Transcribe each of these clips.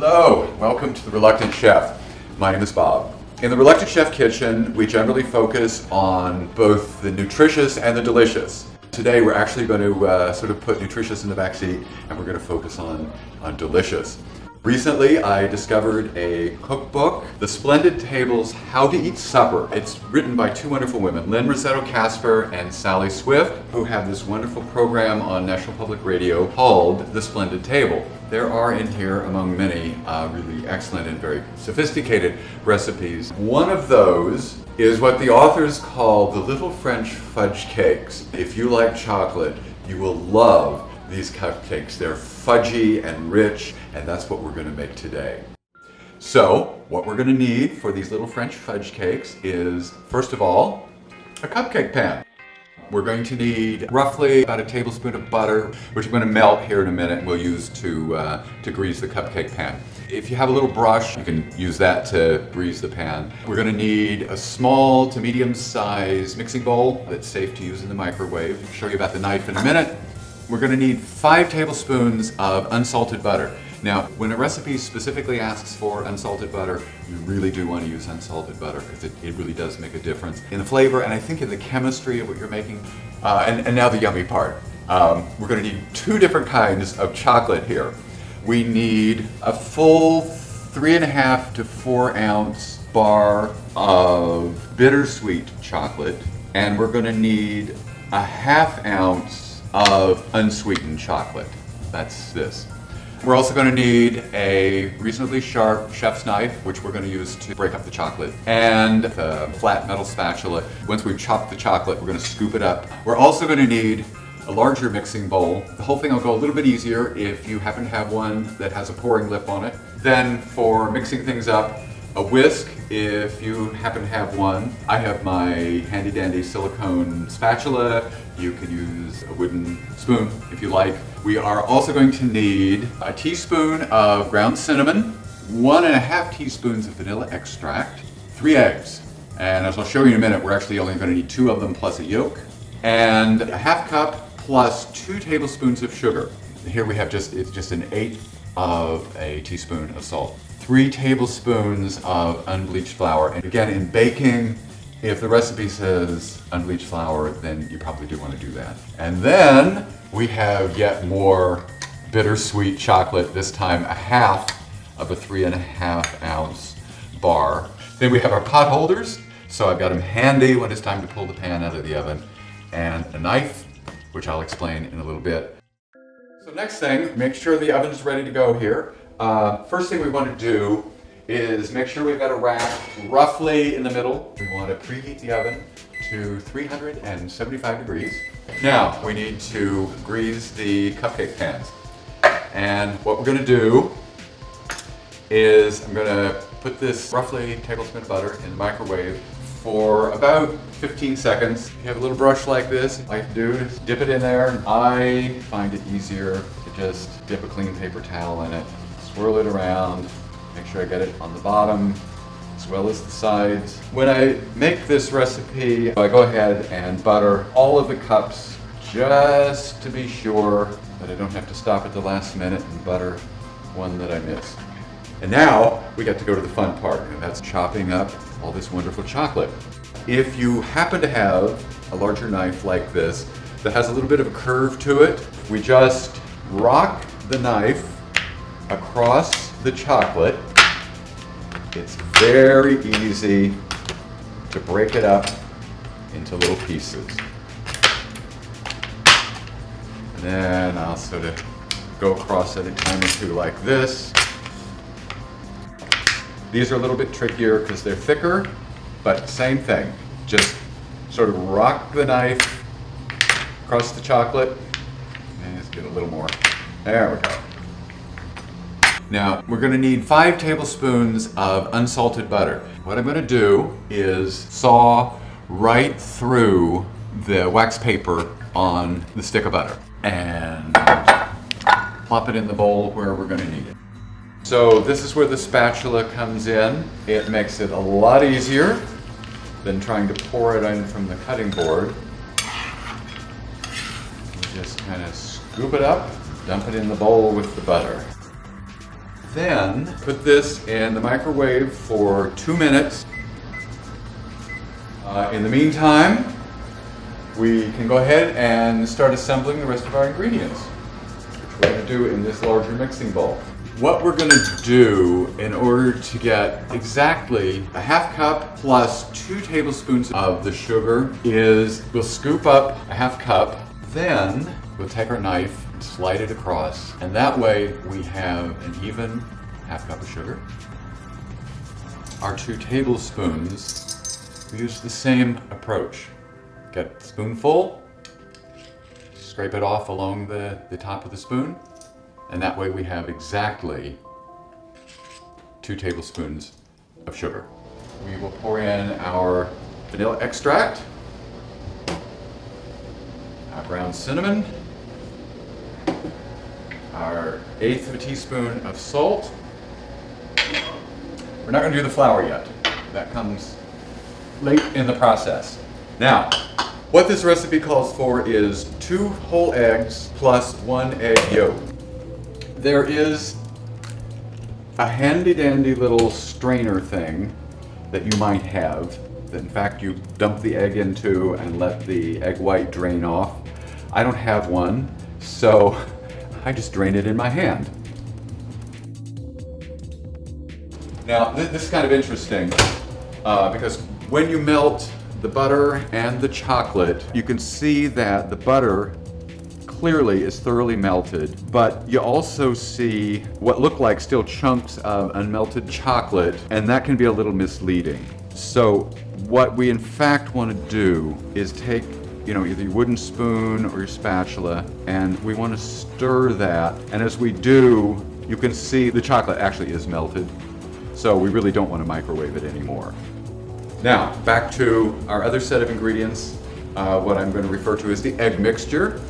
Hello, welcome to The Reluctant Chef. My name is Bob. In The Reluctant Chef Kitchen, we generally focus on both the nutritious and the delicious. Today we're actually going to sort of put nutritious in the back seat, and we're going to focus on delicious. Recently, I discovered a cookbook, The Splendid Table's How to Eat Supper. It's written by two wonderful women, Lynn Rossetto Kasper and Sally Swift, who have this wonderful program on National Public Radio called The Splendid Table. There are in here, among many, really excellent and very sophisticated recipes. One of those is what the authors call the Little French Fudge Cakes. If you like chocolate, you will love these cupcakes. They're fudgy and rich, and that's what we're going to make today. So, what we're going to need for these little French fudge cakes is, first of all, a cupcake pan. We're going to need roughly about a tablespoon of butter, which I'm going to melt here in a minute and we'll use to grease the cupcake pan. If you have a little brush, you can use that to grease the pan. We're going to need a small to medium-sized mixing bowl that's safe to use in the microwave. I'll show you about the knife in a minute. We're going to need 5 tablespoons of unsalted butter. Now, when a recipe specifically asks for unsalted butter, you really do want to use unsalted butter because it really does make a difference in the flavor and I think in the chemistry of what you're making. And now the yummy part. We're going to need 2 different kinds of chocolate here. We need a full 3.5 to 4 ounce bar of bittersweet chocolate, and we're going to need a 1/2 ounce of unsweetened chocolate. That's this. We're also going to need a reasonably sharp chef's knife, which we're going to use to break up the chocolate, and a flat metal spatula. Once we've chopped the chocolate, we're going to scoop it up. We're also going to need a larger mixing bowl. The whole thing will go a little bit easier if you happen to have one that has a pouring lip on it. Then for mixing things up, a whisk if you happen to have one. I have my handy dandy silicone spatula. You can use a wooden spoon if you like. We are also going to need a teaspoon of ground cinnamon, 1.5 teaspoons of vanilla extract, 3 eggs. And as I'll show you in a minute, we're actually only going to need 2 of them plus a yolk, and a 1/2 cup plus 2 tablespoons of sugar. Here we have it's just 1/8 of a teaspoon of salt. 3 tablespoons of unbleached flour. And again, in baking, if the recipe says unbleached flour, then you probably do want to do that. And then we have yet more bittersweet chocolate, this time 1/2 of a 3.5 ounce bar. Then we have our pot holders. So I've got them handy when it's time to pull the pan out of the oven. And a knife, which I'll explain in a little bit. So next thing, make sure the oven is ready to go here. First thing we want to do is make sure we've got a rack roughly in the middle. We want to preheat the oven to 375 degrees. Now we need to grease the cupcake pans. And what we're going to do is I'm going to put this roughly tablespoon of butter in the microwave for about 15 seconds. If you have a little brush like this, all you have to do is dip it in there. I find it easier to just dip a clean paper towel in it, swirl it around, make sure I get it on the bottom as well as the sides. When I make this recipe, I go ahead and butter all of the cups just to be sure that I don't have to stop at the last minute and butter one that I missed. And now we get to go to the fun part, and that's chopping up all this wonderful chocolate. If you happen to have a larger knife like this that has a little bit of a curve to it, we just rock the knife across the chocolate. It's very easy to break it up into little pieces. And then I'll sort of go across it a time or two like this. These are a little bit trickier because they're thicker, but same thing. Just sort of rock the knife across the chocolate. And let's get a little more. There we go. Now, we're going to need 5 tablespoons of unsalted butter. What I'm going to do is saw right through the wax paper on the stick of butter and plop it in the bowl where we're going to need it. So this is where the spatula comes in. It makes it a lot easier than trying to pour it in from the cutting board. You just kind of scoop it up, dump it in the bowl with the butter. Then put this in the microwave for 2 minutes. In the meantime, we can go ahead and start assembling the rest of our ingredients, which we're going to do in this larger mixing bowl. What we're going to do in order to get exactly a half cup plus 2 tablespoons of the sugar is we'll scoop up a half cup, then we'll take our knife and slide it across, and that way we have an even half cup of sugar. Our 2 tablespoons, we use the same approach. Get a spoonful, scrape it off along the top of the spoon, and that way we have exactly 2 tablespoons of sugar. We will pour in our vanilla extract, our ground cinnamon, our 1/8 of a teaspoon of salt. We're not going to do the flour yet. That comes late in the process. Now, what this recipe calls for is 2 whole eggs plus 1 egg yolk. There is a handy dandy little strainer thing that you might have that in fact you dump the egg into and let the egg white drain off. I don't have one, so I just drain it in my hand. Now this is kind of interesting because when you melt the butter and the chocolate, you can see that the butter clearly is thoroughly melted, but you also see what look like still chunks of unmelted chocolate, and that can be a little misleading. So what we in fact want to do is take, either your wooden spoon or your spatula, and we want to stir that, and as we do, you can see the chocolate actually is melted, so we really don't want to microwave it anymore. Now, back to our other set of ingredients, what I'm going to refer to as the egg mixture,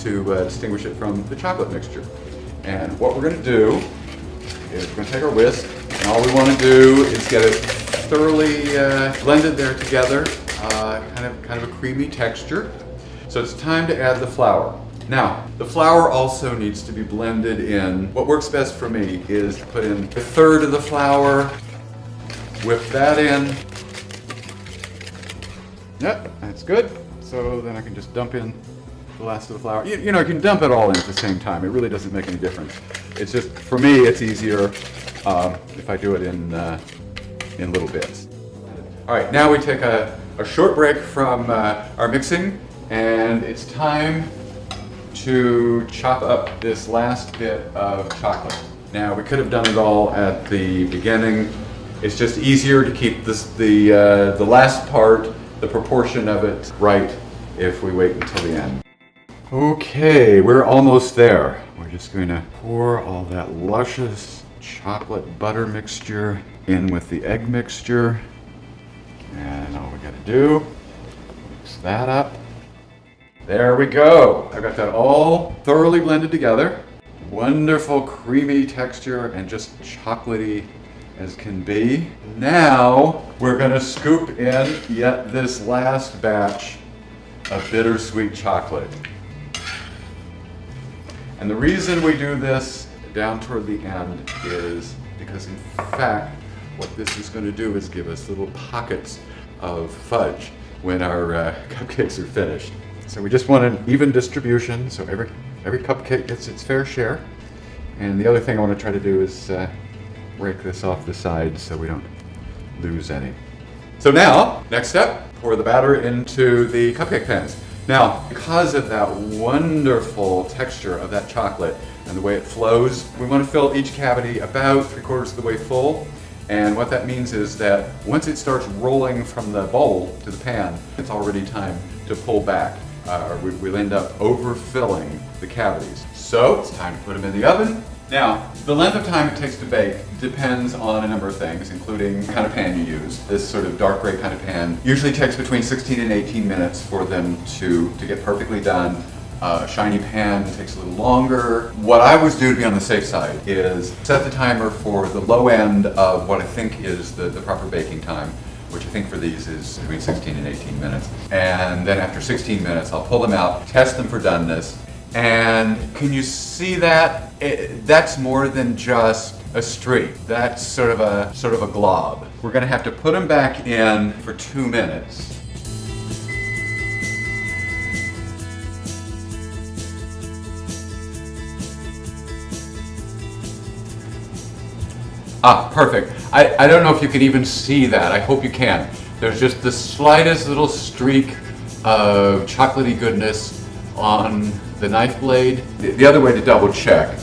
to distinguish it from the chocolate mixture. And what we're going to do is we're going to take our whisk, and all we want to do is get it thoroughly blended there together, kind of a creamy texture. So it's time to add the flour. Now, the flour also needs to be blended in. What works best for me is to put in 1/3 of the flour, whip that in. Yep, that's good. So then I can just dump in the last of the flour. You can dump it all in at the same time. It really doesn't make any difference. It's just, for me, it's easier if I do it in little bits. All right, now we take a short break from our mixing, and it's time to chop up this last bit of chocolate. Now, we could have done it all at the beginning. It's just easier to keep the last part, the proportion of it, right if we wait until the end. Okay, we're almost there. We're just going to pour all that luscious chocolate butter mixture in with the egg mixture. And all we got to do, mix that up. There we go. I've got that all thoroughly blended together. Wonderful creamy texture and just chocolatey as can be. Now we're going to scoop in yet this last batch of bittersweet chocolate. And the reason we do this down toward the end is because in fact what this is going to do is give us little pockets of fudge when our cupcakes are finished. So we just want an even distribution, so every cupcake gets its fair share. And the other thing I want to try to do is break this off the sides so we don't lose any. So now, next step, pour the batter into the cupcake pans. Now, because of that wonderful texture of that chocolate and the way it flows, we want to fill each cavity about 3/4 of the way full. And what that means is that once it starts rolling from the bowl to the pan, it's already time to pull back. We'll end up overfilling the cavities. So it's time to put them in the oven. Now, the length of time it takes to bake depends on a number of things, including the kind of pan you use. This sort of dark gray kind of pan usually takes between 16 and 18 minutes for them to get perfectly done. A shiny pan takes a little longer. What I always do to be on the safe side is set the timer for the low end of what I think is the proper baking time, which I think for these is between 16 and 18 minutes. And then after 16 minutes, I'll pull them out, test them for doneness. And can you see that? That's more than just a streak. That's sort of a glob. We're gonna have to put them back in for 2 minutes. Ah, perfect. I don't know if you can even see that. I hope you can. There's just the slightest little streak of chocolatey goodness on the knife blade. The other way to double check,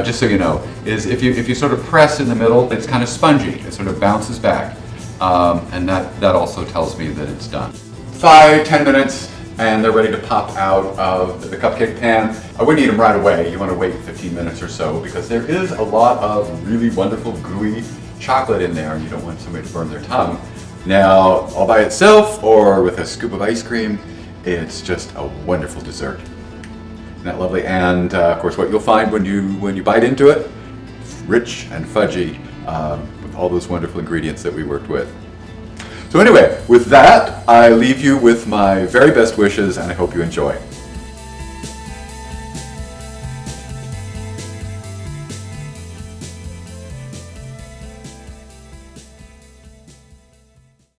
just so you know, is if you sort of press in the middle, it's kind of spongy. It sort of bounces back. And that also tells me that it's done. 5-10 minutes, and they're ready to pop out of the cupcake pan. I wouldn't eat them right away. You want to wait 15 minutes or so because there is a lot of really wonderful gooey chocolate in there and you don't want somebody to burn their tongue. Now, all by itself or with a scoop of ice cream, it's just a wonderful dessert. Isn't that lovely? And of course, what you'll find when you bite into it, it's rich and fudgy with all those wonderful ingredients that we worked with. So anyway, with that, I leave you with my very best wishes and I hope you enjoy.